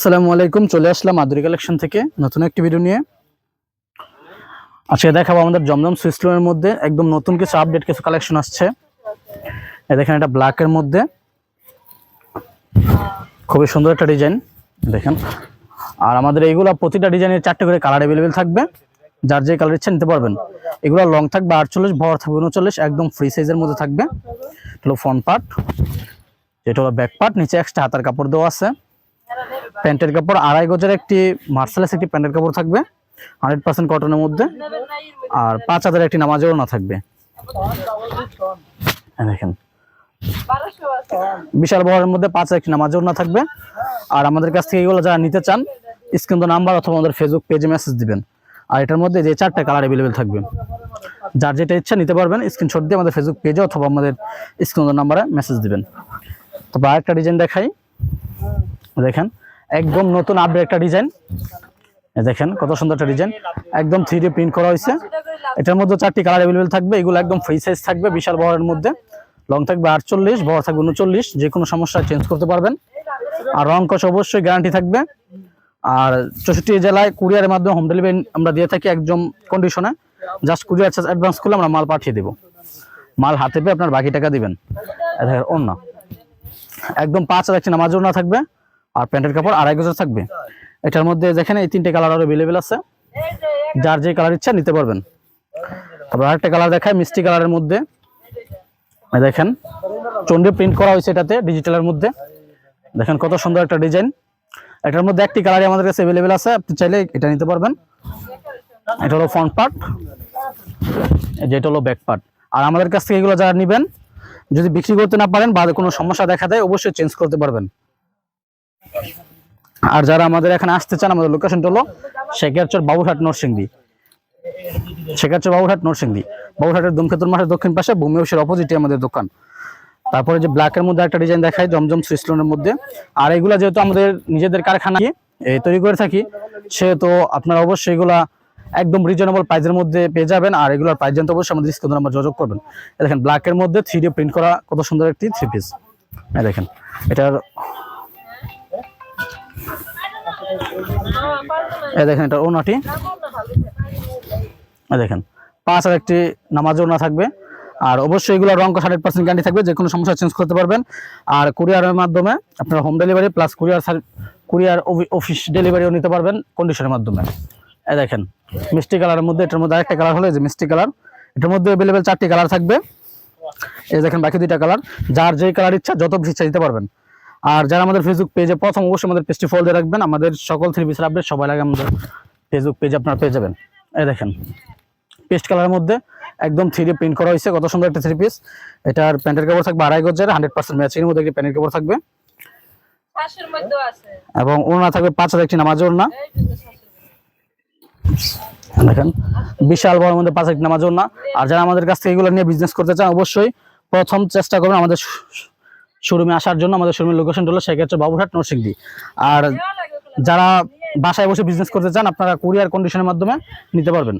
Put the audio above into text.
আসসালামু আলাইকুম, চলে আসলাম মাধুরী কালেকশন থেকে নতুন একটি ভিডিও নিয়ে। আজকে দেখাবো আমাদের জমজম সুইস লোনের মধ্যে একদম নতুন কিছু আপডেট কিছু কালেকশন আসছে। দেখেন এটা ব্ল্যাকের মধ্যে খুবই সুন্দর একটা ডিজাইন দেখেন। আর আমাদের এইগুলো প্রতিটা ডিজাইনের 4টে করে কালার অ্যাভেলেবেল থাকবে, যার যে কালার ইচ্ছা নিতে পারবেন। এগুলো লং থাকবে 48, ভর থাকবে 39, একদম ফ্রি সাইজের মধ্যে থাকবে। এটা হলো ফ্রন্ট পার্ট, এটা হলো ব্যাক পার্ট, নিচে এক্সট্রা হাতার কাপড় দেওয়া আছে। প্যান্টের কাপড় 2.5 গজের একটি মার্সেলাস একটি প্যান্টের কাপড় থাকবে 100% কটনের মধ্যে। আর 5 হাজার একটি নামাজেও না থাকবে। দেখেন বিশাল বহরের মধ্যে 5 হাজার একটি নামাজেও না থাকবে। আর আমাদের কাছ থেকে এগুলো যারা নিতে চান স্ক্রিন নাম্বার অথবা আমাদের ফেসবুক পেজে মেসেজ দিবেন। আর এটার মধ্যে যে 4টা কালার অ্যাভেলেবেল থাকবে, যার যেটা ইচ্ছা নিতে পারবেন। স্ক্রিনশট দিয়ে আমাদের ফেসবুক পেজে অথবা আমাদের স্ক্রিন নাম্বারে মেসেজ দিবেন। তারপর আরেকটা ডিজাইন দেখাই। দেখেন একদম নতুন আপডেট একটা ডিজাইন, দেখেন কত সুন্দর একটা ডিজাইন, একদম 3D প্রিন্ট করা হয়েছে। এটার মধ্যে 4টি কালার অ্যাভেলেবেল থাকবে। এগুলো একদম ফ্রি সাইজ থাকবে, বিশাল বহরের মধ্যে। লং থাকবে 48, বহর থাকবে 39, যে কোনো সমস্যা চেঞ্জ করতে পারবেন। আর রং কষ অবশ্যই গ্যারান্টি থাকবে। আর 64 জেলায় কুরিয়ারের মাধ্যমে হোম ডেলিভারি আমরা দিয়ে থাকি একদম কন্ডিশনে। জাস্ট কুরিয়ার চার্জ অ্যাডভান্স করলে আমরা মাল পাঠিয়ে দেবো। মাল হাতে পেয়ে আপনার বাকি টাকা দিবেন। দেখেন ওড়না একদম 5 হাজার একটি নামাজ ওড়না থাকবে। আর প্যান্টের কাপড় 2.5 গজ থাকবে। এটার মধ্যে দেখেন এই 3টে কালার আরো অ্যাভেলেবেল আছে, যার যে কালার ইচ্ছা নিতে পারবেন। তারপর আরেকটা কালার দেখায় মিষ্টি কালারের মধ্যে। দেখেন চন্ডী প্রিন্ট করা হয়েছে এটাতে ডিজিটালের মধ্যে। দেখেন কত সুন্দর একটা ডিজাইন। এটার মধ্যে একটি কালারই আমাদের কাছে অ্যাভেলেবেল আছে, আপনি চাইলে এটা নিতে পারবেন। এটা হলো ফ্রন্ট পার্ট, যেটা হলো ব্যাক পার্ট। আর আমাদের কাছ থেকে এগুলো যারা নেবেন, যদি বিক্রি করতে না পারেন বা কোনো সমস্যা দেখা দেয় অবশ্যই চেঞ্জ করতে পারবেন। আর যারা আমাদের এখানে আসতে চান, আমাদের লোকেশনটা হলো শেখারচর বাবুরহাট নরসিংদী। শেখারচর বাবুরহাট নরসিংদী, বাবুরহাটের ধূমকেতুর মাঠের দক্ষিণ পাশে ভূমি অফিসের অপোজিটে আমাদের দোকান। তারপরে যে ব্ল্যাকের মধ্যে একটা ডিজাইন দেখায় জমজম সুইস লোনের মধ্যে। আর এগুলা যেহেতু আমাদের নিজেদের কারখানায় তৈরি করে থাকি, সেহেতু আপনারা অবশ্যই এগুলা একদম রিজনেবল প্রাইসের মধ্যে পেয়ে যাবেন। আর এগুলোর প্রাইস জানতে অবশ্যই আমাদের স্ক্রিনে নাম্বার যোগাযোগ করবেন। দেখেন ব্ল্যাকের মধ্যে 3D প্রিন্ট করা কত সুন্দর একটি 3 পিস। দেখেন এটার দেখেন এটা ওনাটি। দেখেন 5 হাজার একটি নামাজ ওনা থাকবে। আর অবশ্যই এগুলো রং 100% গ্যারান্টি থাকবে, যে কোনো সমস্যা চেঞ্জ করতে পারবেন। আর কুরিয়ারের মাধ্যমে আপনারা home delivery plus courier office ডেলিভারিও নিতে পারবেন কন্ডিশনের মাধ্যমে। দেখেন মিষ্টি কালারের মধ্যে, এটার মধ্যে আরেকটা কালার হলো যে মিষ্টি কালার। এটার মধ্যে অ্যাভেলেবেল 4টি কালার থাকবে। এই দেখেন বাকি 2টা কালার, যার যেই কালার ইচ্ছা যত ইচ্ছা দিতে পারবেন। আর যারা আমাদের ফেসবুক পেজে প্রথম অবশ্যই আমাদের পেজটি ফলো দিয়ে রাখবেন। আমাদের সকল 3 পিসের আপডেট সবাই আগে আমাদের ফেসবুক পেজে আপনারা পেয়ে যাবেন। এই দেখেন পেস্ট কালারের মধ্যে একদম 3D প্রিন্ট করা হয়েছে, কত সুন্দর একটা 3 পিস। এটার প্যান্টের কাপড় থাকবে 2.5 গজের 100% ম্যাচিং এর মধ্যে একটি প্যান্টের কাপড় থাকবে। এবং ওড়না থাকবে 5 হাজার একটি নামাজ ওড়না। দেখেন বিশাল বড় মধ্যে 5 হাজার একটি নামাজ ওড়না। আর যারা আমাদের কাছ থেকে এগুলো নিয়ে বিজনেস করতে চান অবশ্যই প্রথম চেষ্টা করবেন আমাদের শোরুমে আসার জন্য। আমাদের শোরুমের লোকেশন হলো শেখারচর বাবুরহাট নরসিংদী। আর যারা বাসায় বসে বিজনেস করতে চান আপনারা কুরিয়ার কন্ডিশনের মাধ্যমে নিতে পারবেন।